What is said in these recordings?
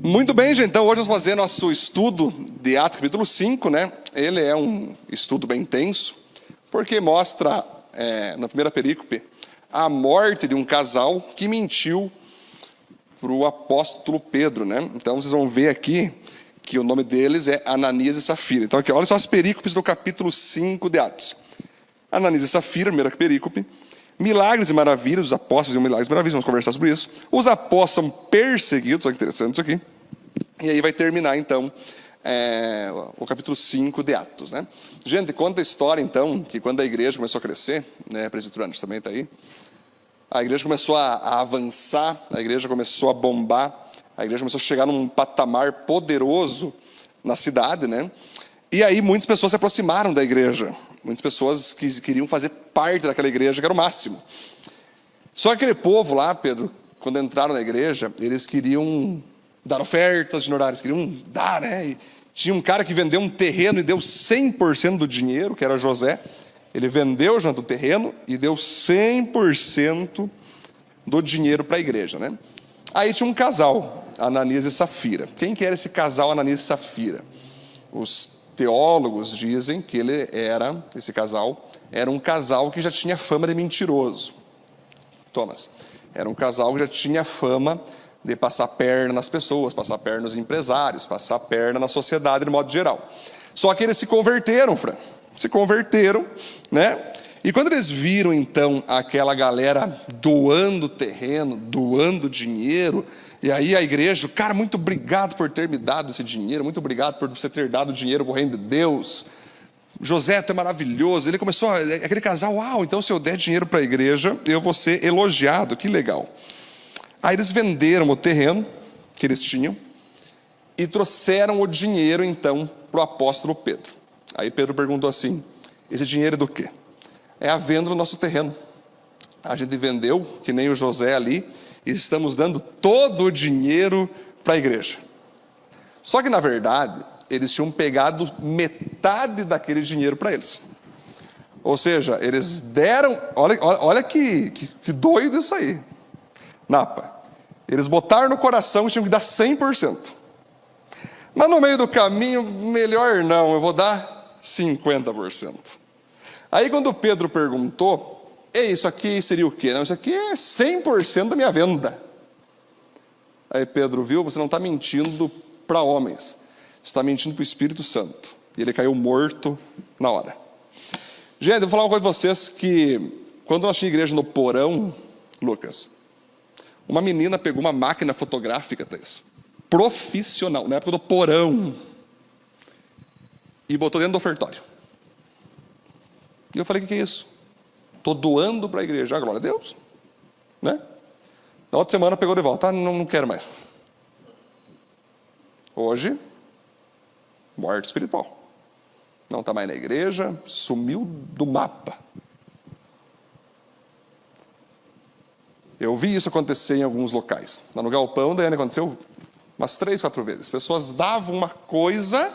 Muito bem, gente. Então, hoje nós vamos fazer nosso estudo de Atos, capítulo 5, né? Ele é um estudo bem intenso, porque mostra, na primeira perícope, a morte de um casal que mentiu para o apóstolo Pedro, né? Então, vocês vão ver aqui que o nome deles é Ananias e Safira. Então, aqui, olha só as perícopes do capítulo 5 de Atos. Ananias e Safira, primeira perícope. Milagres e maravilhas, os apóstolos faziam milagres e maravilhas, vamos conversar sobre isso. Os apóstolos são perseguidos, olha que interessante isso aqui. E aí vai terminar, então, o capítulo 5 de Atos, né? Gente, conta a história, então, que quando a igreja começou a crescer, né, presbiterianos também está aí, a igreja começou a avançar, a igreja começou a bombar, a igreja começou a chegar num patamar poderoso na cidade, né? E aí muitas pessoas se aproximaram da igreja, muitas pessoas que queriam fazer parte daquela igreja, que era o máximo. Só que aquele povo lá, Pedro, quando entraram na igreja, eles queriam dar ofertas de honorários, queriam dar, né? E tinha um cara que vendeu um terreno e deu 100% do dinheiro, que era José. Ele vendeu junto o terreno e deu 100% do dinheiro para a igreja, né? Aí tinha um casal, Ananias e Safira. Quem que era esse casal, Ananias e Safira? Os teólogos dizem que esse casal era um casal que já tinha fama de mentiroso. Thomas, era um casal que já tinha fama de passar perna nas pessoas, passar perna nos empresários, passar perna na sociedade de modo geral. Só que eles se converteram, né? E quando eles viram, então, aquela galera doando terreno, doando dinheiro, e aí a igreja, cara, muito obrigado por ter me dado esse dinheiro, muito obrigado por você ter dado dinheiro para o reino de Deus. José, tu é maravilhoso. Ele começou, aquele casal, uau, então se eu der dinheiro para a igreja, eu vou ser elogiado, que legal. Aí eles venderam o terreno que eles tinham e trouxeram o dinheiro, então, para o apóstolo Pedro. Aí Pedro perguntou assim, esse dinheiro é do quê? É a venda do nosso terreno. A gente vendeu, que nem o José ali, e estamos dando todo o dinheiro para a igreja. Só que, na verdade, eles tinham pegado metade daquele dinheiro para eles. Ou seja, eles deram... Olha que doido isso aí. Napa. Eles botaram no coração que tinham que dar 100%. Mas no meio do caminho, melhor não, eu vou dar 50%. Aí quando Pedro perguntou, isso aqui seria o quê? Não, isso aqui é 100% da minha venda. Aí Pedro viu, você não está mentindo para homens, você está mentindo para o Espírito Santo. E ele caiu morto na hora. Gente, eu vou falar uma coisa para vocês, que quando nós tínhamos igreja no porão, Lucas, uma menina pegou uma máquina fotográfica, Thaís, profissional, na época do porão, e botou dentro do ofertório. E eu falei, o que é isso? Estou doando para a igreja, glória a Deus, né? Na outra semana pegou de volta, não quero mais. Hoje, morte espiritual. Não está mais na igreja, sumiu do mapa. Eu vi isso acontecer em alguns locais. Lá no galpão, daí aconteceu umas 3, 4 vezes. As pessoas davam uma coisa,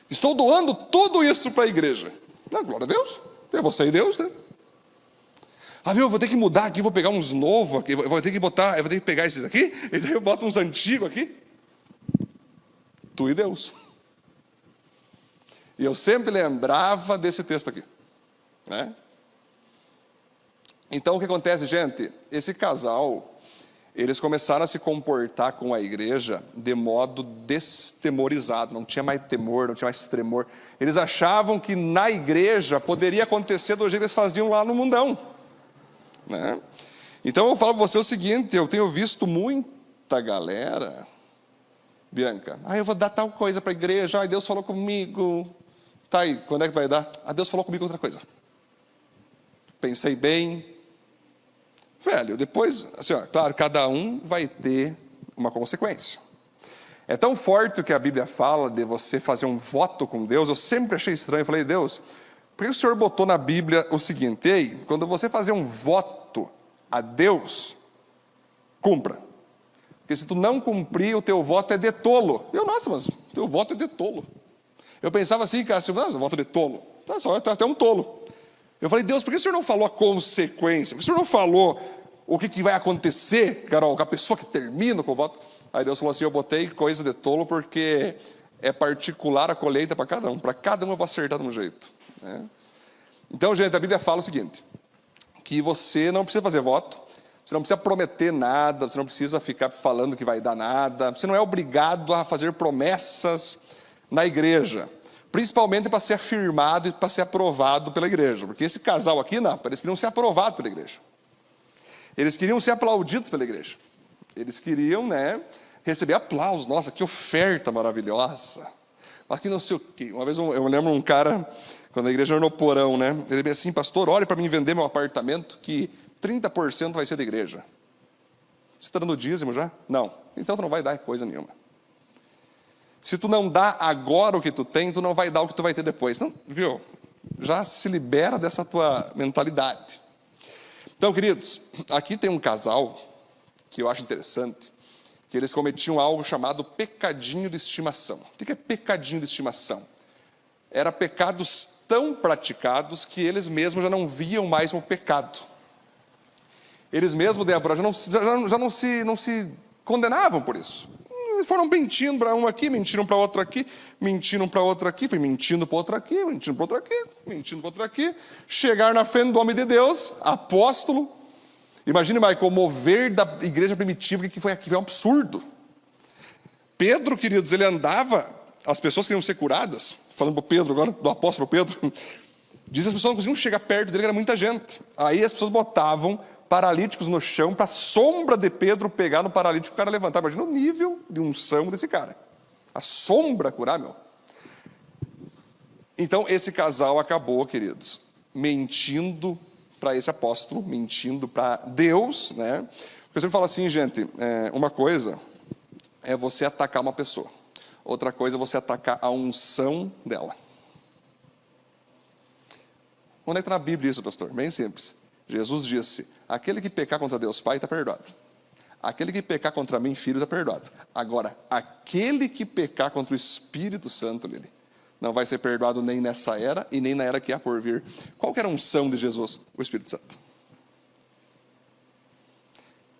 estou doando tudo isso para a igreja. Não, glória a Deus, é você e Deus, né? Eu vou ter que mudar aqui, vou pegar uns novos aqui, eu vou ter que pegar esses aqui, e daí eu boto uns antigos aqui. Tu e Deus. E eu sempre lembrava desse texto aqui, né? Então o que acontece, gente? Esse casal, eles começaram a se comportar com a igreja de modo destemorizado, não tinha mais temor, não tinha mais tremor. Eles achavam que na igreja poderia acontecer do jeito que eles faziam lá no mundão, né? Então eu falo para você o seguinte, eu tenho visto muita galera, Bianca, eu vou dar tal coisa para a igreja, Deus falou comigo, tá aí, quando é que vai dar? Deus falou comigo outra coisa. Pensei bem, velho, depois, assim, claro, cada um vai ter uma consequência. É tão forte o que a Bíblia fala de você fazer um voto com Deus, eu sempre achei estranho, eu falei, Deus, por que o Senhor botou na Bíblia o seguinte, ei, quando você fazer um voto a Deus, cumpra. Porque se tu não cumprir, o teu voto é de tolo. Nossa, mas o teu voto é de tolo. Eu pensava assim, cara, o voto é de tolo. Tá só, tu é até um tolo. Eu falei, Deus, por que o Senhor não falou a consequência? Por que o Senhor não falou o que vai acontecer, Carol, com a pessoa que termina com o voto? Aí Deus falou assim, eu botei coisa de tolo porque é particular a colheita para cada um eu vou acertar de um jeito, né? Então, gente, a Bíblia fala o seguinte, que você não precisa fazer voto, você não precisa prometer nada, você não precisa ficar falando que vai dar nada, você não é obrigado a fazer promessas na igreja, principalmente para ser afirmado e para ser aprovado pela igreja, porque esse casal aqui, não, eles queriam ser aprovados pela igreja, eles queriam ser aplaudidos pela igreja, eles queriam, né, receber aplausos, nossa, que oferta maravilhosa, aqui não sei o quê. Uma vez eu lembro um cara, quando a igreja era no porão, né, ele disse assim, pastor, olha para mim vender meu apartamento, que 30% vai ser da igreja. Você está dando dízimo já? Não. Então tu não vai dar coisa nenhuma. Se tu não dá agora o que tu tem, tu não vai dar o que tu vai ter depois. Não, viu? Já se libera dessa tua mentalidade. Então, queridos, aqui tem um casal que eu acho interessante, que eles cometiam algo chamado pecadinho de estimação. O que é pecadinho de estimação? Era pecados tão praticados que eles mesmos já não viam mais como pecado. Eles mesmos, Débora, já não se condenavam por isso. Eles foram mentindo para um aqui, mentiram para outro aqui, mentiram para outro aqui, foi mentindo para outro aqui, mentindo para outro aqui, mentindo para outro aqui. Chegaram na frente do homem de Deus, apóstolo. Imagine, Michael, o mover da igreja primitiva, que foi aqui, foi um absurdo. Pedro, queridos, ele andava, as pessoas queriam ser curadas, falando para Pedro agora, do apóstolo Pedro, diz que as pessoas não conseguiam chegar perto dele, era muita gente. Aí as pessoas botavam paralíticos no chão, para a sombra de Pedro pegar no paralítico e o cara levantar. Imagina o nível de unção desse cara. A sombra curar, meu. Então, esse casal acabou, queridos, mentindo para esse apóstolo, mentindo para Deus, né? Porque eu sempre falo assim, gente, uma coisa é você atacar uma pessoa. Outra coisa é você atacar a unção dela. Onde é que está na Bíblia isso, pastor? Bem simples. Jesus disse, aquele que pecar contra Deus Pai está perdoado. Aquele que pecar contra mim, filho, está perdoado. Agora, aquele que pecar contra o Espírito Santo, Lili, não vai ser perdoado nem nessa era e nem na era que há por vir. Qual que era a unção de Jesus? O Espírito Santo.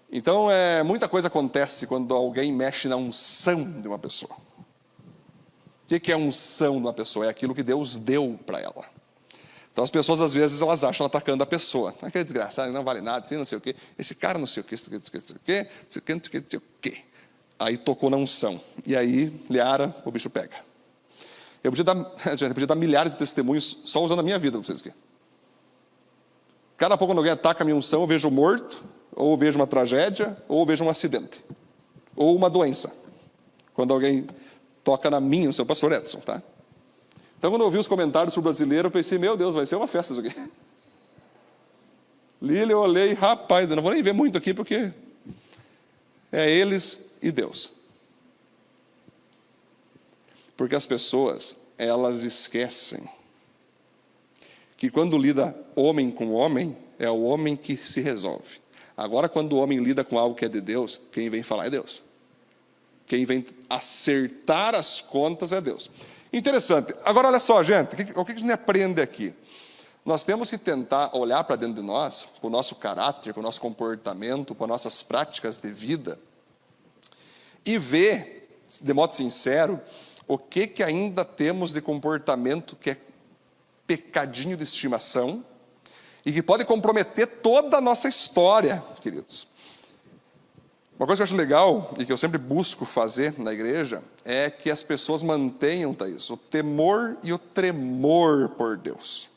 Então, muita coisa acontece quando alguém mexe na unção de uma pessoa. O que é a unção de uma pessoa? É aquilo que Deus deu para ela. Então as pessoas às vezes elas acham atacando a pessoa. Aquele desgraçado, não vale nada, assim, não sei o quê. Esse cara não sei o quê, não sei o quê, não sei o quê, não sei o quê. Aí tocou na unção. E aí, Liara, o bicho pega. Eu podia dar milhares de testemunhos só usando a minha vida para vocês aqui. Cada pouco quando alguém ataca a minha unção, eu vejo morto, ou vejo uma tragédia, ou vejo um acidente. Ou uma doença. Quando alguém toca na minha unção, pastor Edson, tá? Então, quando eu ouvi os comentários sobre o brasileiro, eu pensei, meu Deus, vai ser uma festa isso aqui. Lília, eu olhei, rapaz, eu não vou nem ver muito aqui, porque é eles e Deus. Porque as pessoas, elas esquecem que quando lida homem com homem, é o homem que se resolve. Agora, quando o homem lida com algo que é de Deus, quem vem falar é Deus. Quem vem acertar as contas é Deus. Interessante. Agora, olha só, gente, o que a gente aprende aqui? Nós temos que tentar olhar para dentro de nós, para o nosso caráter, para o nosso comportamento, para nossas práticas de vida, e ver, de modo sincero, o que ainda temos de comportamento que é pecadinho de estimação, e que pode comprometer toda a nossa história, queridos. Uma coisa que eu acho legal, e que eu sempre busco fazer na igreja, é que as pessoas mantenham, Thaís, o temor e o tremor por Deus.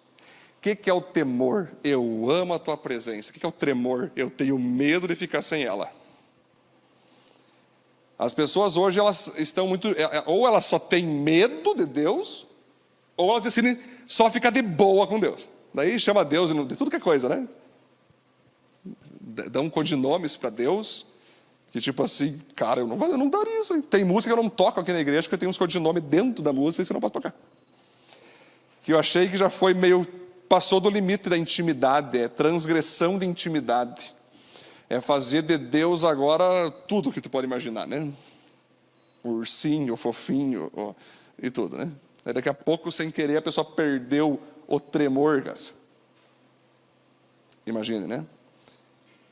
O que é o temor? Eu amo a tua presença. O que é o tremor? Eu tenho medo de ficar sem ela. As pessoas hoje, elas estão muito, ou elas só têm medo de Deus, ou elas decidem só ficar de boa com Deus. Daí chama Deus de tudo que é coisa, né? Dão codinomes para Deus, que tipo assim, cara, eu não daria isso. Tem música que eu não toco aqui na igreja, porque tem uns codinomes dentro da música, isso eu não posso tocar. Que eu achei que já foi meio, passou do limite da intimidade, é transgressão de intimidade. É fazer de Deus agora tudo que tu pode imaginar, né? O ursinho, o fofinho, e tudo, né? Aí daqui a pouco, sem querer, a pessoa perdeu o tremor, cara. Imagine, né?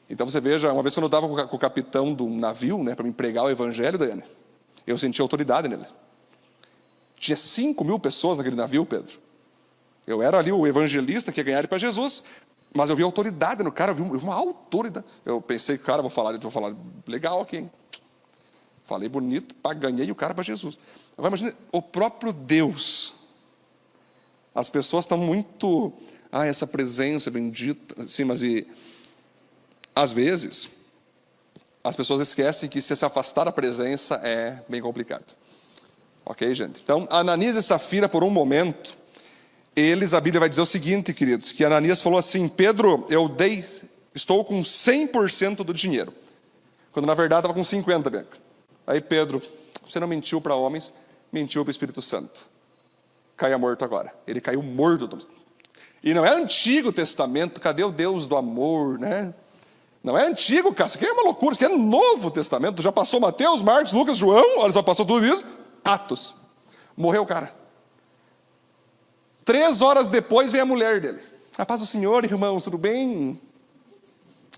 Então você veja, uma vez quando eu estava com o capitão do navio, né, para me pregar o evangelho, Daiane, eu senti autoridade nele. Tinha 5.000 pessoas naquele navio, Pedro. Eu era ali o evangelista que ia ganhar ele para Jesus, mas eu vi autoridade no cara, eu vi uma autoridade. Eu pensei, cara, vou falar legal aqui, hein? Falei bonito, ganhei o cara para Jesus. Agora imagina, o próprio Deus. As pessoas estão muito, essa presença bendita, sim, mas às vezes, as pessoas esquecem que se afastar da presença é bem complicado. Ok, gente? Então, Ananias e Safira, por um momento, a Bíblia vai dizer o seguinte, queridos, que Ananias falou assim: Pedro, estou com 100% do dinheiro. Quando na verdade estava com 50%, Bianca. Aí Pedro, você não mentiu para homens, mentiu para o Espírito Santo. Caia morto agora. Ele caiu morto. E não é Antigo Testamento, cadê o Deus do amor, né? Não é antigo, cara, isso aqui é uma loucura, isso aqui é Novo Testamento. Já passou Mateus, Marcos, Lucas, João, olha, já passou tudo isso. Atos. Morreu o cara. 3 horas depois vem a mulher dele. A paz do Senhor, irmãos, tudo bem?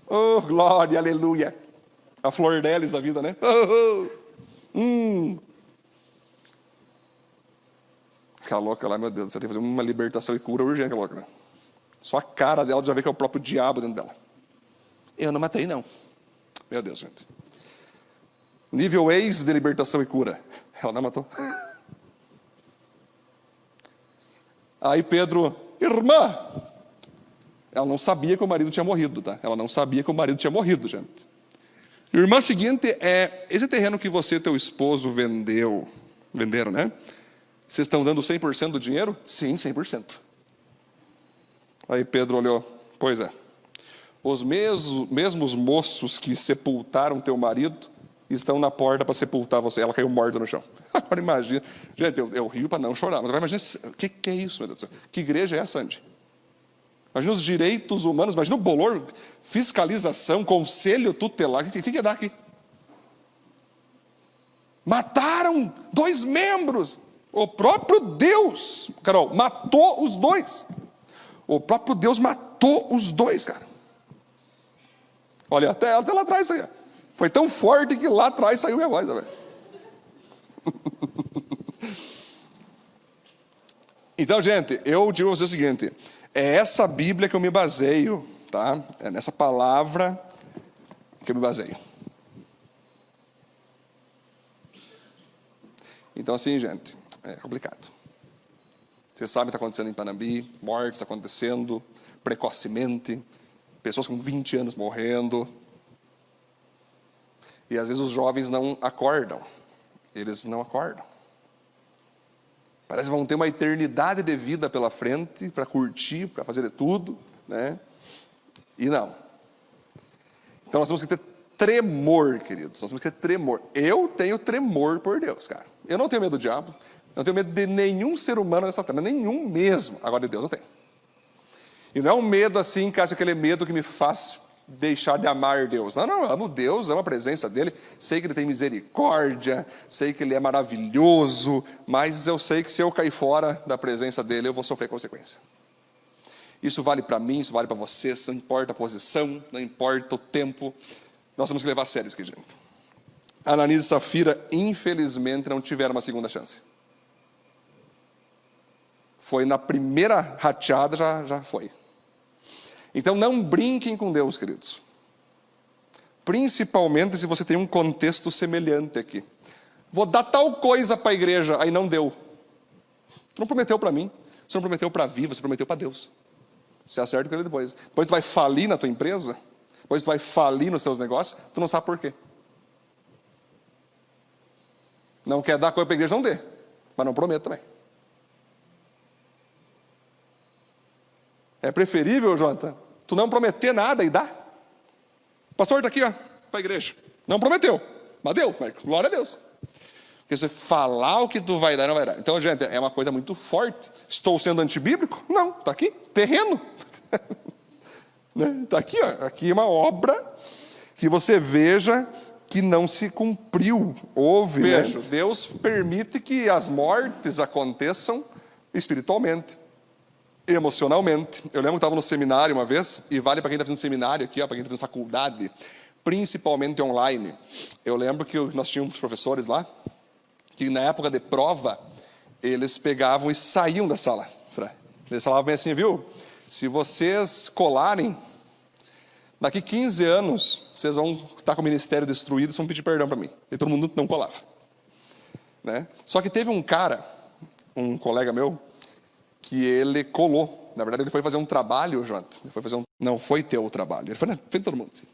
Oh, glória, aleluia. A flor deles da vida, né? Aquela louca lá, meu Deus, você tem que fazer uma libertação e cura urgente, aquela louca, né? Só a cara dela já vê que é o próprio diabo dentro dela. Eu não matei, não. Meu Deus, gente. Nível ex de libertação e cura. Ela não matou. Aí Pedro, irmã. Ela não sabia que o marido tinha morrido, tá? Ela não sabia que o marido tinha morrido, gente. Irmã, seguinte, esse terreno que você e teu esposo venderam, né? Vocês estão dando 100% do dinheiro? Sim, 100%. Aí Pedro olhou, pois é. Os mesmos moços que sepultaram teu marido estão na porta para sepultar você. Ela caiu morta no chão. Agora imagina. Gente, eu rio para não chorar. Mas agora imagina, o que é isso, meu Deus do céu? Que igreja é essa, Andy? Imagina os direitos humanos, imagina o bolor, fiscalização, conselho tutelar. O que é dar aqui? Mataram 2 membros. O próprio Deus, Carol, matou os 2. O próprio Deus matou os 2, cara. Olha, até lá atrás aí. Foi tão forte que lá atrás saiu minha voz, velho. Então, gente, eu digo a vocês o seguinte: é essa Bíblia que eu me baseio, tá? É nessa palavra que eu me baseio. Então, assim, gente, é complicado. Vocês sabem o que está acontecendo em Panambi, mortes acontecendo precocemente, pessoas com 20 anos morrendo. E às vezes os jovens não acordam. Eles não acordam. Parece que vão ter uma eternidade de vida pela frente para curtir, para fazer de tudo, né? E não. Então nós temos que ter tremor, queridos. Nós temos que ter tremor. Eu tenho tremor por Deus, cara. Eu não tenho medo do diabo. Eu não tenho medo de nenhum ser humano nessa terra. Nenhum mesmo. Agora de Deus eu tenho. E não é um medo assim, cara, aquele medo que me faz deixar de amar Deus. Não, eu amo Deus, amo a presença dEle, sei que Ele tem misericórdia, sei que Ele é maravilhoso, mas eu sei que se eu cair fora da presença dEle, eu vou sofrer consequência. Isso vale para mim, isso vale para vocês, não importa a posição, não importa o tempo, nós temos que levar a sério isso aqui, gente. Ananias e Safira, infelizmente, não tiveram uma segunda chance. Foi na primeira rateada, já foi. Então não brinquem com Deus, queridos. Principalmente se você tem um contexto semelhante aqui. Vou dar tal coisa para a igreja, aí não deu. Tu não prometeu para mim, você não prometeu para a Viva, você prometeu para Deus. Você acerta com Ele depois. Depois tu vai falir na tua empresa, depois tu vai falir nos teus negócios, tu não sabe por quê. Não quer dar coisa para a igreja, não dê. Mas não prometa também. É preferível, Jonathan, tu não prometer nada e dar. O pastor está aqui, ó, para a igreja. Não prometeu, mas deu. Glória a Deus. Porque você falar o que tu vai dar, não vai dar. Então, gente, é uma coisa muito forte. Estou sendo antibíblico? Não, está aqui. Terreno. Está aqui, ó. Aqui é uma obra que você veja que não se cumpriu. Houve. Veja, né? Deus permite que as mortes aconteçam espiritualmente. emocionalmente. Eu lembro que estava no seminário uma vez, e vale para quem está fazendo seminário aqui, para quem está fazendo faculdade, principalmente online. Eu lembro que nós tínhamos professores lá, que na época de prova, eles pegavam e saíam da sala. Eles falavam bem assim, viu? Se vocês colarem, daqui 15 anos, vocês vão estar com o ministério destruído, vocês vão pedir perdão para mim. E todo mundo não colava. Né? Só que teve um cara, um colega meu, que ele colou. Na verdade, ele foi fazer um trabalho, Jonathan. Não foi ter o trabalho. Ele foi na frente de todo mundo. Assim.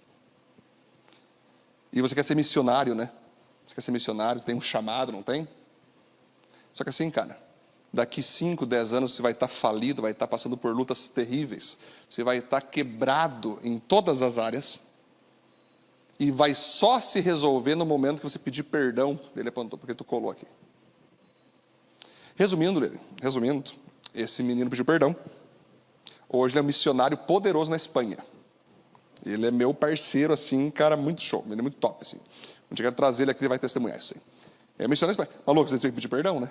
E você quer ser missionário, né? Você quer ser missionário, você tem um chamado, não tem? Só que assim, cara, daqui 5, 10 anos você vai estar falido, vai estar passando por lutas terríveis, você vai estar quebrado em todas as áreas, e vai só se resolver no momento que você pedir perdão. Ele apontou, porque tu colou aqui. Resumindo, esse menino pediu perdão. Hoje ele é um missionário poderoso na Espanha. Ele é meu parceiro, assim, cara, muito show. Ele é muito top, assim. Quando eu quero trazer ele aqui, ele vai testemunhar isso aí. É missionário na Espanha. Maluco, você tem que pedir perdão, né?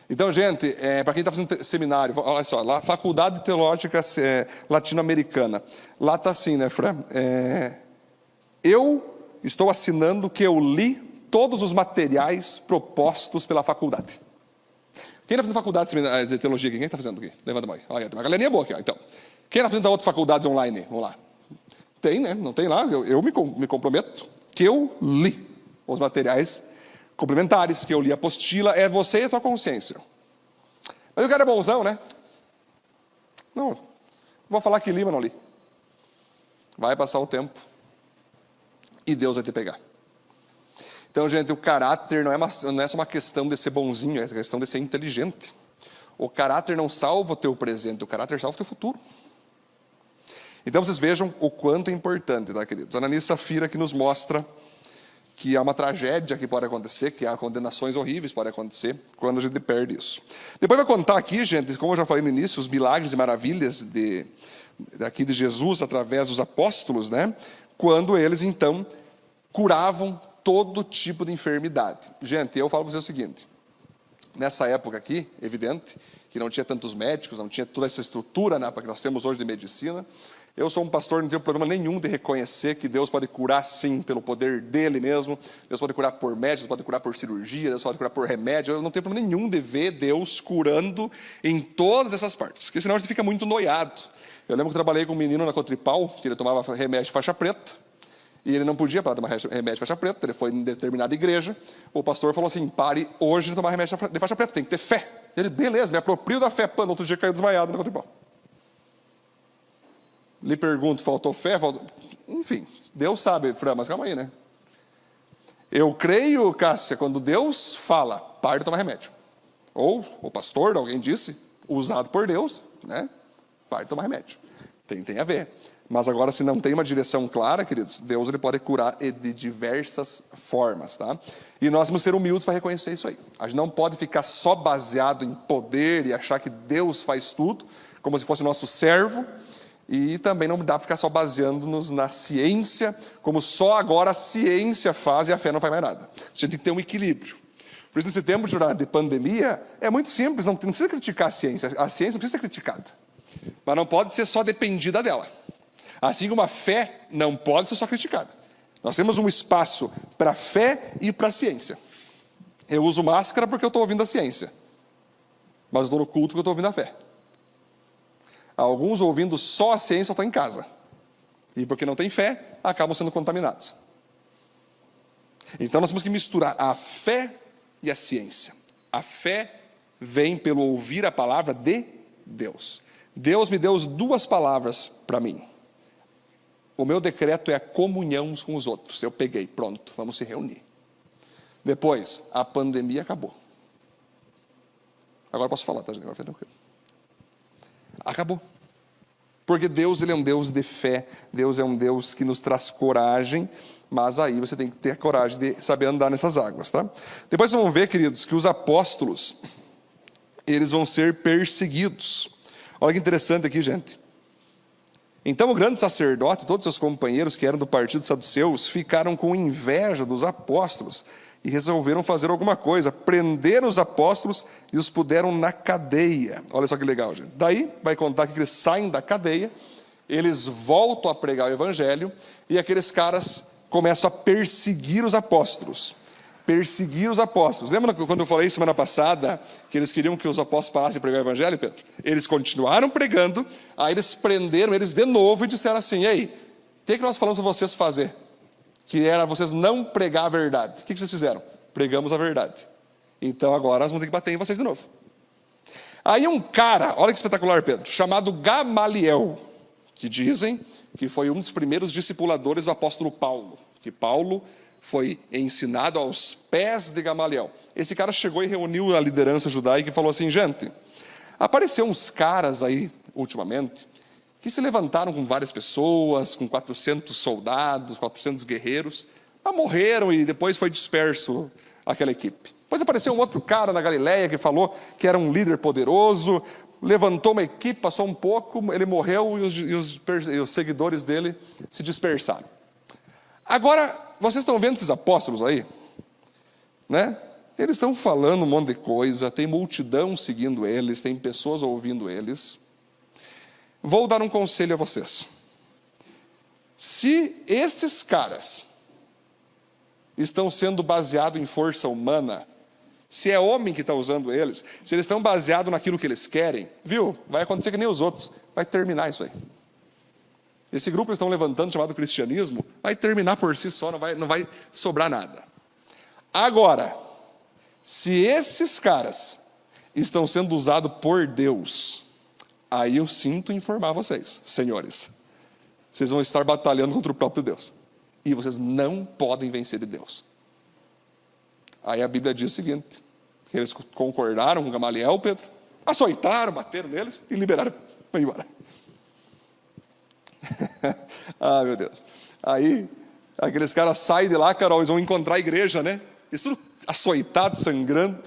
Então, gente, para quem está fazendo seminário, olha só, lá, Faculdade Teológica Latino-Americana. Lá está assim, né, Fran? Eu estou assinando que eu li todos os materiais propostos pela faculdade. Quem está fazendo faculdade de teologia aqui? Quem está fazendo aqui? Levanta a mão aí. Olha, tem uma galerinha boa aqui. Ó. Então, quem está fazendo outras faculdades online? Vamos lá. Tem, né? Não tem lá. Eu me comprometo que eu li os materiais complementares, que eu li a apostila. É você e a tua consciência. Mas o cara é bonzão, né? Não. Vou falar que li, mas não li. Vai passar o tempo. E Deus vai te pegar. Então, gente, o caráter não é só uma questão de ser bonzinho, é questão de ser inteligente. O caráter não salva o teu presente, o caráter salva o teu futuro. Então, vocês vejam o quanto é importante, tá, queridos? Ananias e Safira que nos mostra que há uma tragédia que pode acontecer, que há condenações horríveis que podem acontecer quando a gente perde isso. Depois vai contar aqui, gente, como eu já falei no início, os milagres e maravilhas daqui de Jesus através dos apóstolos, né? Quando eles, então, curavam todo tipo de enfermidade. Gente, eu falo para vocês o seguinte, nessa época aqui, evidente, que não tinha tantos médicos, não tinha toda essa estrutura, né, que nós temos hoje de medicina, eu sou um pastor, não tenho problema nenhum de reconhecer que Deus pode curar sim, pelo poder dele mesmo, Deus pode curar por médicos, pode curar por cirurgia, Deus pode curar por remédio, eu não tenho problema nenhum de ver Deus curando em todas essas partes, porque senão a gente fica muito noiado. Eu lembro que trabalhei com um menino na Cotripal, que ele tomava remédio de faixa preta, e ele não podia parar de tomar remédio de faixa preta, ele foi em determinada igreja, o pastor falou assim, pare hoje de tomar remédio de faixa preta, tem que ter fé. Ele, beleza, me aproprio da fé, no outro dia caiu desmaiado na Cotripal. Lhe pergunto, faltou fé? Enfim, Deus sabe, Fran, mas calma aí, né? Eu creio, Cássia, quando Deus fala, pare de tomar remédio. Ou o pastor, alguém disse, usado por Deus, né? Pare de tomar remédio. Tem a ver. Mas agora, se não tem uma direção clara, queridos, Deus ele pode curar de diversas formas, tá? E nós temos que ser humildes para reconhecer isso aí. A gente não pode ficar só baseado em poder e achar que Deus faz tudo, como se fosse nosso servo, e também não dá para ficar só baseando-nos na ciência, como só agora a ciência faz e a fé não faz mais nada. A gente tem que ter um equilíbrio. Por isso, nesse tempo de pandemia, é muito simples, não precisa criticar a ciência não precisa ser criticada, mas não pode ser só dependida dela. Assim como a fé não pode ser só criticada. Nós temos um espaço para a fé e para a ciência. Eu uso máscara porque eu estou ouvindo a ciência, mas eu estou no culto porque eu estou ouvindo a fé. Alguns ouvindo só a ciência estão em casa. E porque não tem fé, acabam sendo contaminados. Então nós temos que misturar a fé e a ciência. A fé vem pelo ouvir a palavra de Deus. Deus me deu 2 palavras para mim. O meu decreto é a comunhão uns com os outros. Eu peguei, pronto, vamos se reunir. Depois, a pandemia acabou. Agora posso falar, tá, gente? Acabou. Porque Deus ele é um Deus de fé, Deus é um Deus que nos traz coragem, mas aí você tem que ter a coragem de saber andar nessas águas, tá? Depois vocês vão ver, queridos, que os apóstolos, eles vão ser perseguidos. Olha que interessante aqui, gente. Então o grande sacerdote e todos seus companheiros que eram do partido dos saduceus ficaram com inveja dos apóstolos e resolveram fazer alguma coisa. Prenderam os apóstolos e os puseram na cadeia. Olha só que legal, gente. Daí vai contar que eles saem da cadeia, eles voltam a pregar o evangelho, e aqueles caras começam a perseguir os apóstolos. Perseguir os apóstolos. Lembra quando eu falei semana passada que eles queriam que os apóstolos parassem de pregar o evangelho, Pedro? Eles continuaram pregando, aí eles prenderam eles de novo e disseram assim: ei, o que nós falamos para vocês fazer? Que era vocês não pregar a verdade. O que vocês fizeram? Pregamos a verdade. Então agora nós vamos ter que bater em vocês de novo. Aí um cara, olha que espetacular, Pedro, chamado Gamaliel, que dizem que foi um dos primeiros discipuladores do apóstolo Paulo, que Paulo foi ensinado aos pés de Gamaliel. Esse cara chegou e reuniu a liderança judaica e falou assim: gente, apareceu uns caras aí, ultimamente, que se levantaram com várias pessoas, com 400 soldados, 400 guerreiros, mas morreram e depois foi disperso aquela equipe. Depois apareceu um outro cara na Galileia que falou que era um líder poderoso, levantou uma equipe, passou um pouco, ele morreu e os seguidores dele se dispersaram. Agora, vocês estão vendo esses apóstolos aí? Né? Eles estão falando um monte de coisa, tem multidão seguindo eles, tem pessoas ouvindo eles. Vou dar um conselho a vocês. Se esses caras estão sendo baseados em força humana, se é homem que está usando eles, se eles estão baseados naquilo que eles querem, viu? Vai acontecer que nem os outros, vai terminar isso aí. Esse grupo que eles estão levantando, chamado cristianismo, vai terminar por si só, não vai sobrar nada. Agora, se esses caras estão sendo usados por Deus, aí eu sinto informar vocês, senhores, vocês vão estar batalhando contra o próprio Deus, e vocês não podem vencer de Deus. Aí a Bíblia diz o seguinte, que eles concordaram com Gamaliel, Pedro, açoitaram, bateram neles e liberaram para ir embora. Ah, meu Deus. Aí, aqueles caras saem de lá, Carol, eles vão encontrar a igreja, né? Eles tudo açoitado, sangrando.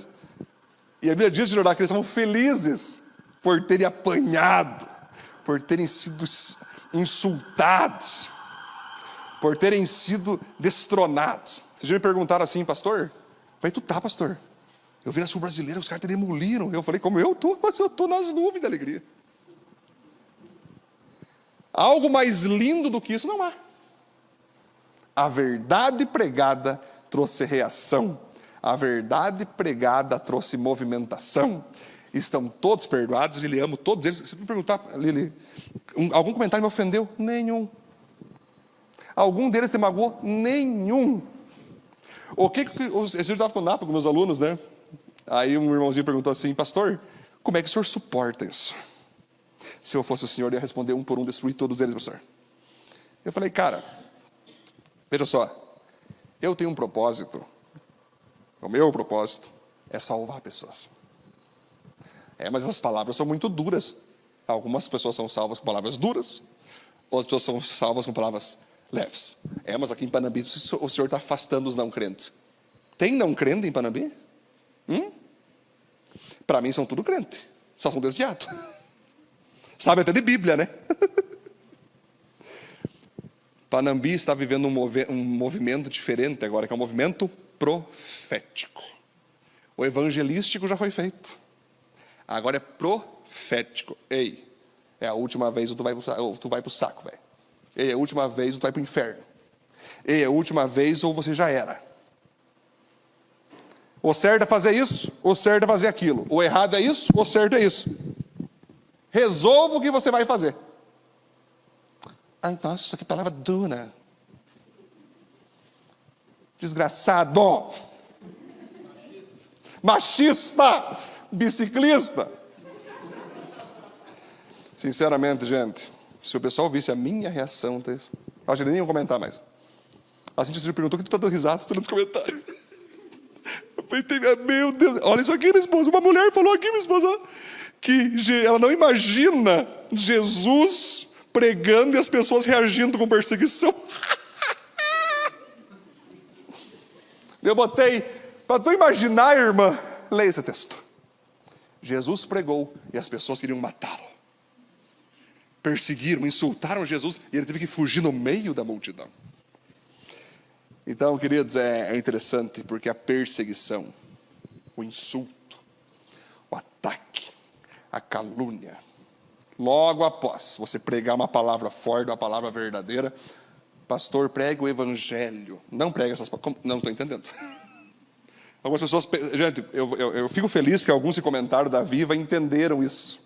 E a Bíblia diz de Judá que eles estavam felizes por terem apanhado, por terem sido insultados, por terem sido destronados. Vocês já me perguntaram assim: pastor, como é que tu tá, pastor? Eu vi na sul brasileira, os caras te demoliram. Eu falei: como eu tô? Mas eu tô nas nuvens da alegria. Algo mais lindo do que isso não há. A verdade pregada trouxe reação. A verdade pregada trouxe movimentação. Estão todos perdoados, Lili, amo todos eles. Se me perguntar, Lili, algum comentário me ofendeu? Nenhum. Algum deles te magoou? Nenhum. O que esse dia eu estava falando com meus alunos, né? Aí um irmãozinho perguntou assim: pastor, como é que o senhor suporta isso? Se eu fosse o senhor, eu ia responder um por um, destruir todos eles, pastor. Eu falei: cara, veja só, eu tenho um propósito. O meu propósito é salvar pessoas. Mas essas palavras são muito duras. Algumas pessoas são salvas com palavras duras, outras pessoas são salvas com palavras leves. Mas aqui em Panambi o senhor está afastando os não crentes. Tem não crente em Panambi? Para mim são tudo crente, só são desviados. Sabe até de Bíblia, né? Panambi está vivendo um movimento diferente agora, que é um movimento profético. O evangelístico já foi feito. Agora é profético. Ei, é a última vez ou tu vai para o saco, velho. Ei, é a última vez ou tu vai para o inferno. Ei, é a última vez ou você já era. O certo é fazer isso, o certo é fazer aquilo. O errado é isso, o certo é isso. Resolva o que você vai fazer. Ai, nossa, isso aqui é palavra dura. Desgraçado. Machista. Biciclista. Sinceramente, gente, se o pessoal visse a minha reação, acho que nem iam comentar mais. A gente se perguntou: que tu tá dando risada? Tu tá nos comentários. Meu Deus, olha isso aqui, minha esposa. Uma mulher falou aqui, minha esposa, que ela não imagina Jesus pregando e as pessoas reagindo com perseguição. Eu botei: para tu imaginar, irmã, leia esse texto. Jesus pregou e as pessoas queriam matá-lo. Perseguiram, insultaram Jesus e ele teve que fugir no meio da multidão. Então, queridos, é interessante, porque a perseguição, o insulto, o ataque, a calúnia, logo após você pregar uma palavra forte, uma palavra verdadeira, pastor, prega o evangelho, não prega essas palavras, não estou entendendo. Algumas pessoas, gente, eu fico feliz que alguns que comentaram da Viva entenderam isso.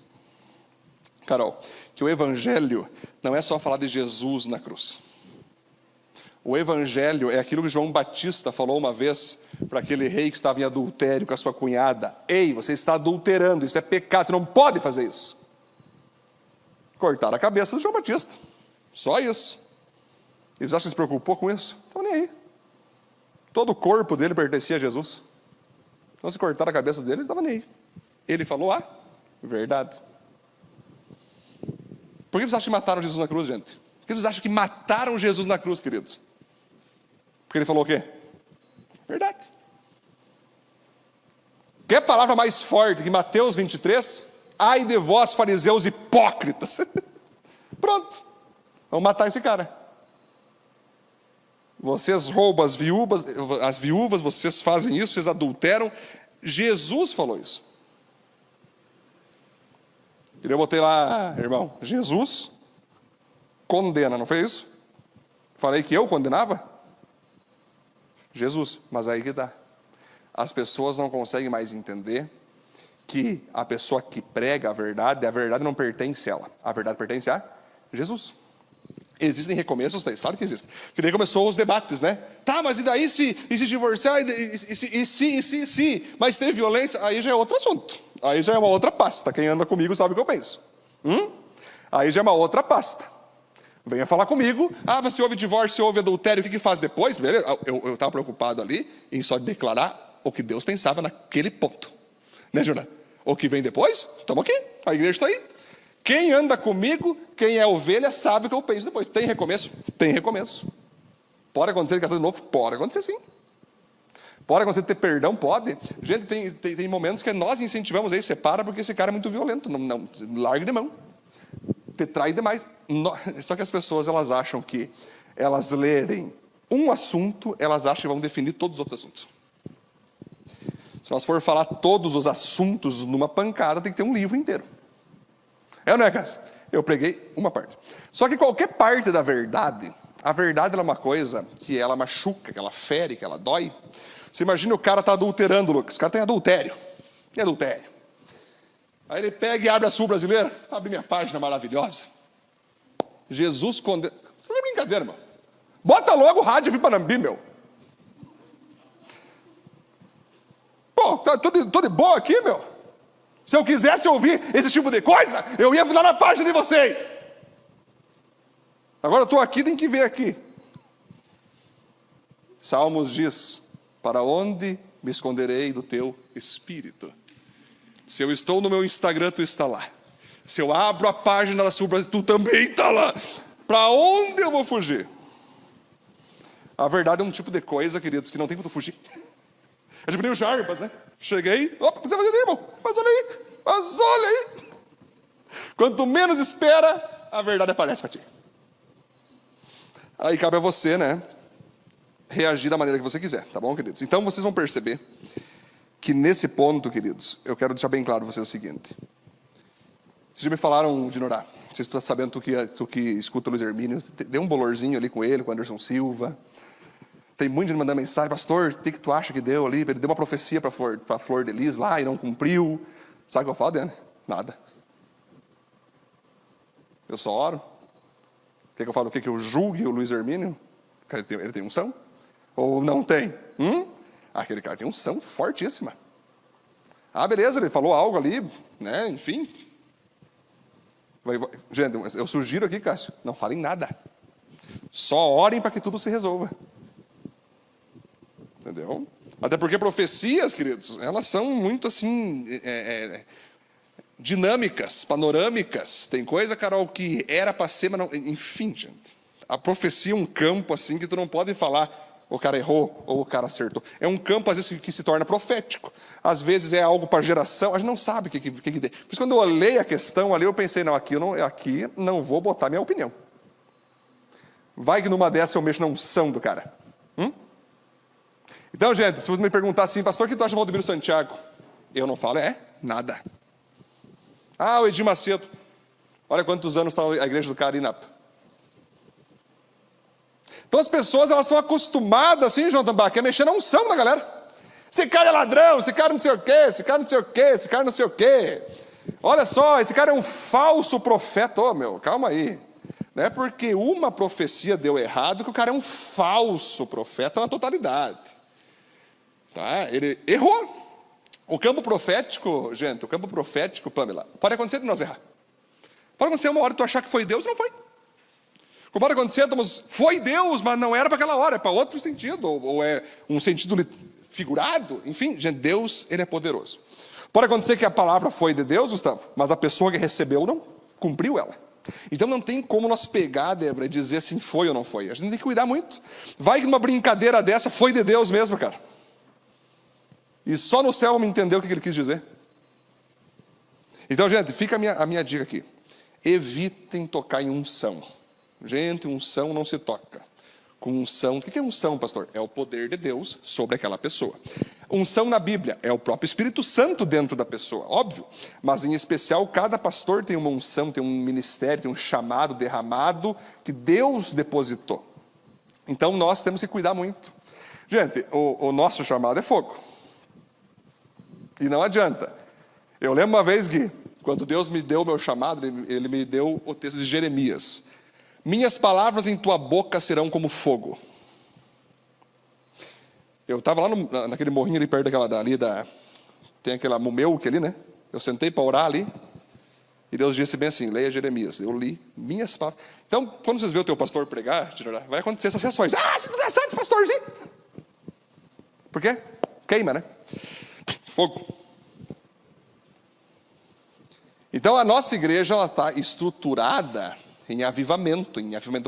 Carol, que o evangelho não é só falar de Jesus na cruz. O evangelho é aquilo que João Batista falou uma vez para aquele rei que estava em adultério com a sua cunhada. Ei, você está adulterando, isso é pecado, você não pode fazer isso. Cortaram a cabeça de João Batista. Só isso. Eles acham que se preocupou com isso? Não estão nem aí. Todo o corpo dele pertencia a Jesus. Então se cortaram a cabeça dele, ele estava nem aí. Ele falou a verdade. Por que vocês acham que mataram Jesus na cruz, gente? Por que vocês acham que mataram Jesus na cruz, queridos? Porque ele falou o quê? Verdade. Quer palavra mais forte que Mateus 23? Ai de vós, fariseus hipócritas. Pronto. Vamos matar esse cara. Vocês roubam as viúvas, vocês fazem isso, vocês adulteram. Jesus falou isso. Eu botei lá, irmão, Jesus condena, não foi isso? Falei que eu condenava? Jesus, mas aí que dá. As pessoas não conseguem mais entender que a pessoa que prega a verdade não pertence a ela. A verdade pertence a Jesus. Existem recomeços, claro que existem. Que daí começou os debates, né? Tá, mas e daí se divorciar, e se, mas teve violência, aí já é outro assunto. Aí já é uma outra pasta. Quem anda comigo sabe o que eu penso. Aí já é uma outra pasta. Venha falar comigo. Ah, mas se houve divórcio, se houve adultério, o que faz depois? Beleza, eu estava preocupado ali em só declarar o que Deus pensava naquele ponto. Né, Juna? O que vem depois, estamos aqui. A igreja está aí. Quem anda comigo, quem é ovelha, sabe o que eu penso depois. Tem recomeço? Tem recomeço. Pode acontecer de casar de novo? Pode acontecer sim. Pode acontecer de ter perdão? Pode. Gente, tem momentos que nós incentivamos aí, separa porque esse cara é muito violento. Não, largue de mão. Te trai demais. Só que as pessoas, elas acham que elas lerem um assunto, elas acham que vão definir todos os outros assuntos. Se nós for falar todos os assuntos numa pancada, tem que ter um livro inteiro. É ou não é, Cássio? Eu preguei uma parte. Só que qualquer parte da verdade, a verdade é uma coisa que ela machuca, que ela fere, que ela dói. Você imagina o cara está adulterando, Lucas. O cara tem adultério. E adultério? Aí ele pega e abre a Sul Brasileira. Abre minha página maravilhosa. Jesus condena. Isso não é brincadeira, irmão. Bota logo o rádio vir Panambi, meu. Pô, tá tudo de boa aqui, meu. Se eu quisesse ouvir esse tipo de coisa, eu ia lá na página de vocês. Agora eu estou aqui, tem que ver aqui. Salmos diz, para onde me esconderei do teu espírito? Se eu estou no meu Instagram, tu está lá. Se eu abro a página da Sul Brasil, tu também está lá. Para onde eu vou fugir? A verdade é um tipo de coisa, queridos, que não tem como tu fugir. É tipo nem o Jarbas, né? Cheguei, opa, você vai fazer, irmão? Mas olha aí. Quanto menos espera, a verdade aparece para ti. Aí cabe a você, né? Reagir da maneira que você quiser, tá bom, queridos? Então vocês vão perceber que nesse ponto, queridos, eu quero deixar bem claro para vocês o seguinte. Vocês já me falaram de Norá. Vocês estão sabendo, tu que escuta o Luiz Hermínio, deu um bolorzinho ali com ele, com o Anderson Silva. Tem muita gente mandando mensagem, pastor, o que tu acha que deu ali? Ele deu uma profecia para a Flor de Lis lá e não cumpriu. Sabe o que eu falo, Diana? Nada. Eu só oro. Quer que eu falo o que eu julgue o Luiz Hermínio? Ele tem unção? Ou não tem? Aquele cara tem unção fortíssima. Ah, beleza, ele falou algo ali, né? Enfim. Gente, eu sugiro aqui, Cássio, não falem nada. Só orem para que tudo se resolva. Entendeu? Até porque profecias, queridos, elas são muito assim, dinâmicas, panorâmicas. Tem coisa, Carol, que era para ser, mas não... Enfim, gente. A profecia é um campo assim que tu não pode falar o cara errou ou o cara acertou. É um campo, às vezes, que se torna profético. Às vezes é algo para geração, a gente não sabe o que tem. Por isso, quando eu olhei a questão ali, eu pensei, não, aqui não vou botar minha opinião. Vai que numa dessa eu mexo na unção do cara. Então, gente, se você me perguntar assim, pastor, o que tu acha de Valdomiro Santiago? Eu não falo, nada. O Edir Macedo. Olha quantos anos está a igreja do cara aí, Então as pessoas, elas são acostumadas, assim, João Tambaque, a mexer na unção da galera. Esse cara é ladrão, esse cara não sei o quê, esse cara não sei o quê, esse cara não sei o quê. Olha só, esse cara é um falso profeta. Calma aí. Não é porque uma profecia deu errado que o cara é um falso profeta na totalidade. Tá? Ele errou. O campo profético, gente, Pamela, pode acontecer de nós errar. Pode acontecer uma hora tu achar que foi Deus, não foi. Como pode acontecer, foi Deus, mas não era para aquela hora, é para outro sentido, ou é um sentido figurado. Enfim, gente, Deus, Ele é poderoso. Pode acontecer que a palavra foi de Deus, Gustavo, mas a pessoa que recebeu não cumpriu ela. Então não tem como nós pegar, Débora, e dizer assim, foi ou não foi. A gente tem que cuidar muito. Vai que numa brincadeira dessa foi de Deus mesmo, cara. E só no céu vamos entender o que ele quis dizer. Então, gente, fica a minha dica aqui. Evitem tocar em unção. Gente, unção não se toca. Com unção, o que é unção, pastor? É o poder de Deus sobre aquela pessoa. Unção na Bíblia é o próprio Espírito Santo dentro da pessoa, óbvio. Mas em especial, cada pastor tem uma unção, tem um ministério, tem um chamado derramado que Deus depositou. Então nós temos que cuidar muito. Gente, o nosso chamado é fogo. E não adianta. Eu lembro uma vez, Gui, quando Deus me deu o meu chamado, Ele me deu o texto de Jeremias. Minhas palavras em tua boca serão como fogo. Eu estava lá naquele morrinho ali perto tem aquela Mumeuque ali, né? Eu sentei para orar ali, e Deus disse bem assim, leia Jeremias. Eu li minhas palavras. Então, quando vocês verem o teu pastor pregar, vai acontecer essas reações. Esse desgraçado, esse pastorzinho. Por quê? Queima, né? Fogo. Então, a nossa igreja, ela está estruturada em avivamento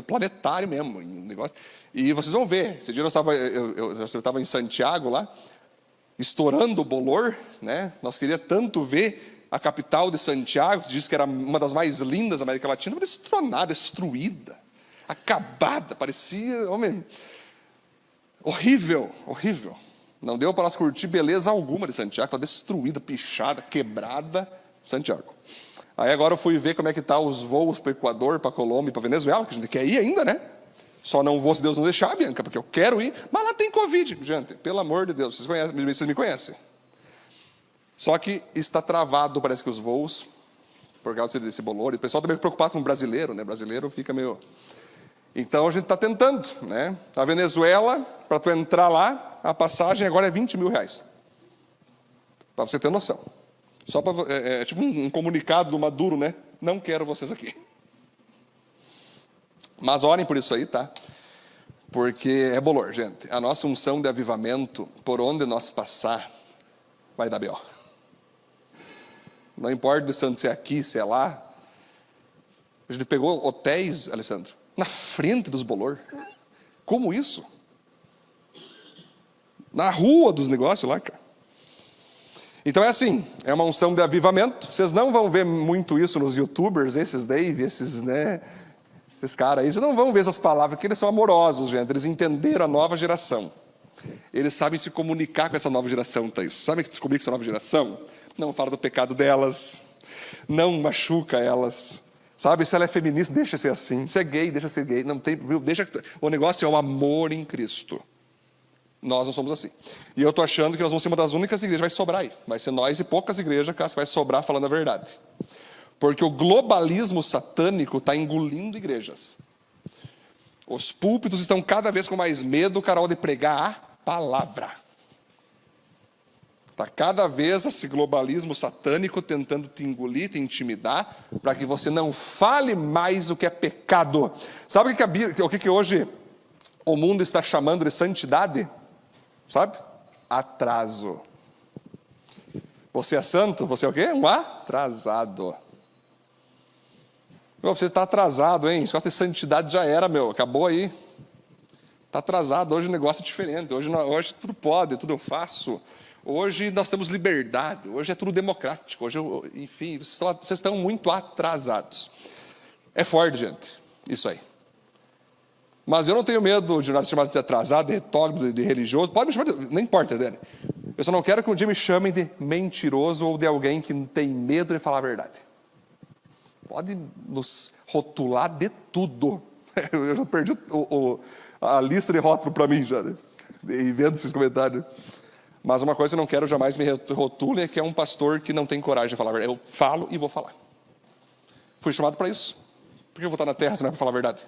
planetário mesmo, em negócio. E vocês vão ver, esse dia eu estava em Santiago lá, estourando o bolor, né? Nós queríamos tanto ver a capital de Santiago, que diz que era uma das mais lindas da América Latina, mas destronada, destruída, acabada, parecia, horrível. Não deu para nós curtir beleza alguma de Santiago, está destruída, pichada, quebrada, Santiago. Aí agora eu fui ver como é que está os voos para o Equador, para a Colômbia e para a Venezuela, que a gente quer ir ainda, né? Só não vou se Deus não deixar, Bianca, porque eu quero ir, mas lá tem Covid, gente, pelo amor de Deus, vocês me conhecem. Só que está travado, parece que os voos, por causa desse bolor, e o pessoal está meio preocupado com o brasileiro, né? O brasileiro fica meio... Então a gente está tentando, né? A Venezuela, para tu entrar lá, a passagem agora é R$20.000. Para você ter noção. Só para é tipo um comunicado do Maduro, né? Não quero vocês aqui. Mas orem por isso aí, tá? Porque é bolor, gente. A nossa unção de avivamento, por onde nós passar, vai dar B.O. Não importa de Santo se é aqui, se é lá. A gente pegou hotéis, Alessandro, na frente dos bolor. Como isso? Na rua dos negócios lá, cara. Então é assim, é uma unção de avivamento. Vocês não vão ver muito isso nos youtubers, esses Dave, esses caras aí. Vocês não vão ver essas palavras, porque eles são amorosos, gente. Eles entenderam a nova geração. Eles sabem se comunicar com essa nova geração, Thaís. Sabem que descobrir com essa nova geração? Não fala do pecado delas. Não machuca elas. Sabe, se ela é feminista, deixa ser assim. Se é gay, deixa ser gay. Não tem, viu? O negócio é o amor em Cristo. Nós não somos assim. E eu estou achando que nós vamos ser uma das únicas igrejas, vai sobrar aí. Vai ser nós e poucas igrejas que vai sobrar falando a verdade. Porque o globalismo satânico está engolindo igrejas. Os púlpitos estão cada vez com mais medo, Carol, de pregar a palavra. Está cada vez esse globalismo satânico tentando te engolir, te intimidar, para que você não fale mais o que é pecado. Sabe o que hoje o mundo está chamando de santidade? Sabe? Atraso. Você é santo? Você é o quê? Um atrasado. Você está atrasado, hein? Esse negócio de santidade já era, acabou aí. Está atrasado, hoje o negócio é diferente. Hoje tudo pode, tudo eu faço. Hoje nós temos liberdade, hoje é tudo democrático. Enfim, vocês estão muito atrasados. É forte, gente, isso aí. Mas eu não tenho medo de nada chamado de atrasado, de retrógrado, de religioso. Pode me chamar de... Não importa, Dani. Eu só não quero que um dia me chamem de mentiroso ou de alguém que não tem medo de falar a verdade. Pode nos rotular de tudo. Eu já perdi a lista de rótulo para mim, já, né? E vendo esses comentários. Mas uma coisa que eu não quero jamais me rotulem é que é um pastor que não tem coragem de falar a verdade. Eu falo e vou falar. Fui chamado para isso. Por que eu vou estar na terra se não é para falar a verdade?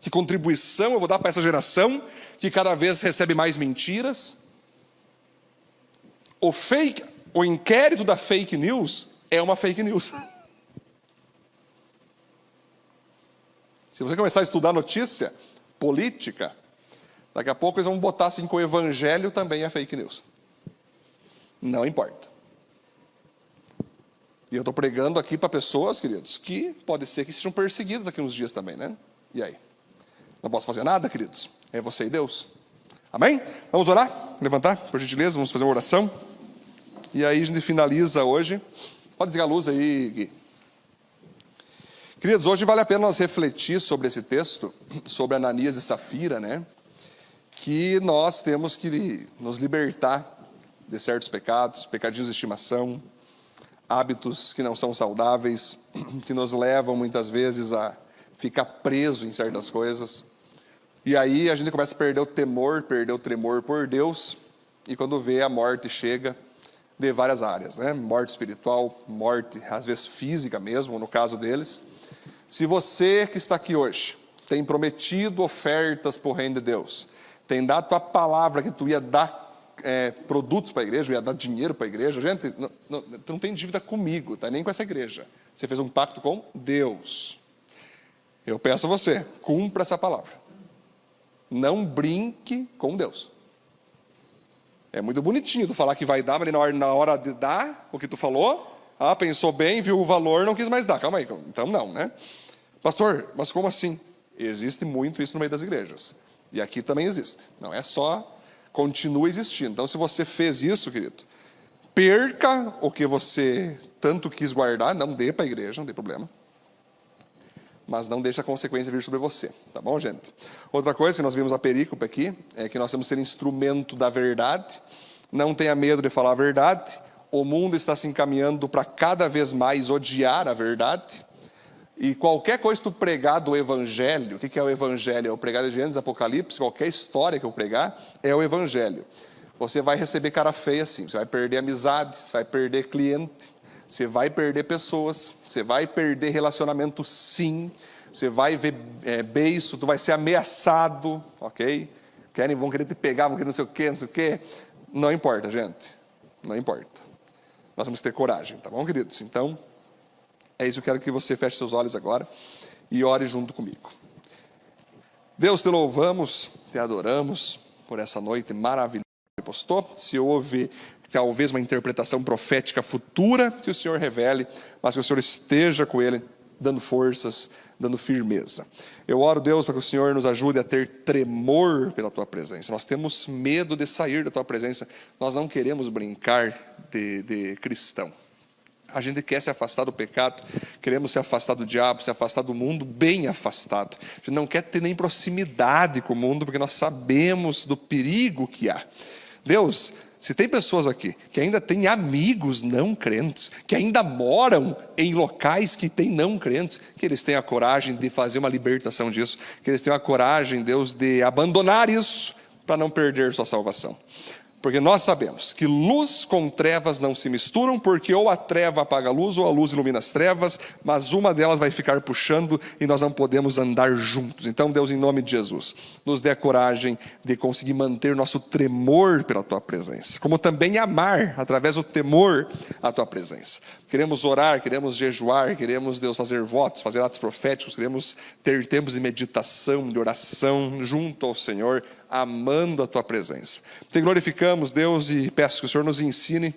Que contribuição eu vou dar para essa geração que cada vez recebe mais mentiras? O inquérito da fake news é uma fake news. Se você começar a estudar notícia política, daqui a pouco eles vão botar assim que o evangelho também é fake news. Não importa. E eu estou pregando aqui para pessoas, queridos, que pode ser que sejam perseguidas aqui uns dias também, né? E aí? Não posso fazer nada, queridos? É você e Deus. Amém? Vamos orar? Levantar, por gentileza, vamos fazer uma oração. E aí a gente finaliza hoje. Pode desligar a luz aí, Gui. Queridos, hoje vale a pena nós refletir sobre esse texto, sobre Ananias e Safira, né? Que nós temos que nos libertar de certos pecados, pecadinhos de estimação, hábitos que não são saudáveis, que nos levam muitas vezes a ficar preso em certas coisas. E aí a gente começa a perder o temor, perder o tremor por Deus, e quando vê a morte chega de várias áreas, né? Morte espiritual, morte às vezes física mesmo, no caso deles. Se você que está aqui hoje tem prometido ofertas para o reino de Deus, tem dado tua palavra que tu ia dar produtos para a igreja, ia dar dinheiro para a igreja, gente, tu não tem dívida comigo, tá? Nem com essa igreja. Você fez um pacto com Deus. Eu peço a você, cumpra essa palavra. Não brinque com Deus. É muito bonitinho tu falar que vai dar, mas na hora de dar o que tu falou, pensou bem, viu o valor, não quis mais dar. Calma aí, então não, né? Pastor, mas como assim? Existe muito isso no meio das igrejas. E aqui também existe. Não é só, continua existindo. Então, se você fez isso, querido, perca o que você tanto quis guardar, não dê para a igreja, não tem problema. Mas não deixe a consequência vir sobre você, tá bom, gente? Outra coisa que nós vimos na perícope aqui, é que nós temos que ser instrumento da verdade. Não tenha medo de falar a verdade. O mundo está se encaminhando para cada vez mais odiar a verdade. E qualquer coisa que tu pregar do evangelho, o que é o evangelho? É o pregar de Gênesis, Apocalipse, qualquer história que eu pregar, é o evangelho. Você vai receber cara feia sim, você vai perder amizade, você vai perder cliente, você vai perder pessoas, você vai perder relacionamento sim, você vai ver beiço, tu vai ser ameaçado, ok? Vão querer te pegar, vão querer não sei o quê. Não importa, gente, não importa. Nós vamos ter coragem, tá bom, queridos? Então, é isso, eu quero que você feche seus olhos agora e ore junto comigo. Deus, te louvamos, te adoramos por essa noite maravilhosa que postou. Se houve talvez uma interpretação profética futura, que o Senhor revele, mas que o Senhor esteja com ele, dando forças, dando firmeza. Eu oro, Deus, para que o Senhor nos ajude a ter tremor pela Tua presença. Nós temos medo de sair da Tua presença, nós não queremos brincar de cristão. A gente quer se afastar do pecado, queremos se afastar do diabo, se afastar do mundo, bem afastado. A gente não quer ter nem proximidade com o mundo, porque nós sabemos do perigo que há. Deus, se tem pessoas aqui que ainda têm amigos não crentes, que ainda moram em locais que têm não crentes, que eles tenham a coragem de fazer uma libertação disso, que eles tenham a coragem, Deus, de abandonar isso para não perder sua salvação. Porque nós sabemos que luz com trevas não se misturam, porque ou a treva apaga a luz, ou a luz ilumina as trevas, mas uma delas vai ficar puxando e nós não podemos andar juntos. Então, Deus, em nome de Jesus, nos dê a coragem de conseguir manter nosso tremor pela Tua presença, como também amar, através do temor, a Tua presença. Queremos orar, queremos jejuar, queremos, Deus, fazer votos, fazer atos proféticos, queremos ter tempos de meditação, de oração, junto ao Senhor, amando a Tua presença. Te glorificamos, Deus, e peço que o Senhor nos ensine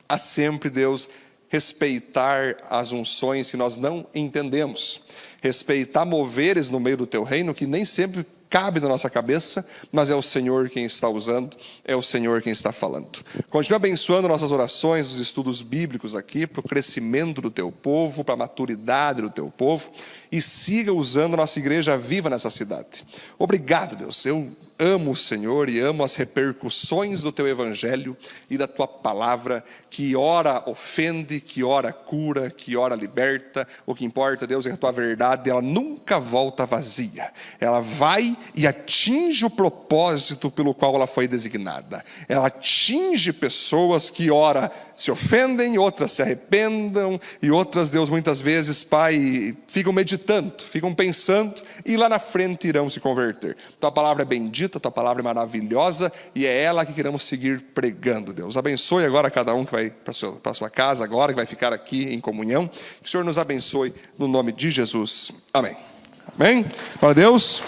a sempre, Deus, respeitar as unções que nós não entendemos, respeitar moveres no meio do Teu reino que nem sempre cabe na nossa cabeça, mas é o Senhor quem está usando, é o Senhor quem está falando. Continua abençoando nossas orações, os estudos bíblicos aqui, para o crescimento do teu povo, para a maturidade do teu povo, e siga usando a nossa igreja viva nessa cidade. Obrigado, Deus. Eu amo o Senhor e amo as repercussões do teu evangelho e da tua palavra, que ora ofende, que ora cura, que ora liberta. O que importa, Deus, é que a tua verdade, ela nunca volta vazia. Ela vai e atinge o propósito pelo qual ela foi designada. Ela atinge pessoas que ora se ofendem, outras se arrependam, e outras, Deus, muitas vezes, Pai, ficam meditando, ficam pensando, e lá na frente irão se converter. Tua palavra é bendita, tua palavra é maravilhosa, e é ela que queremos seguir pregando, Deus. Abençoe agora cada um que vai para a sua casa agora, que vai ficar aqui em comunhão. Que o Senhor nos abençoe no nome de Jesus. Amém. Amém. Glória a Deus.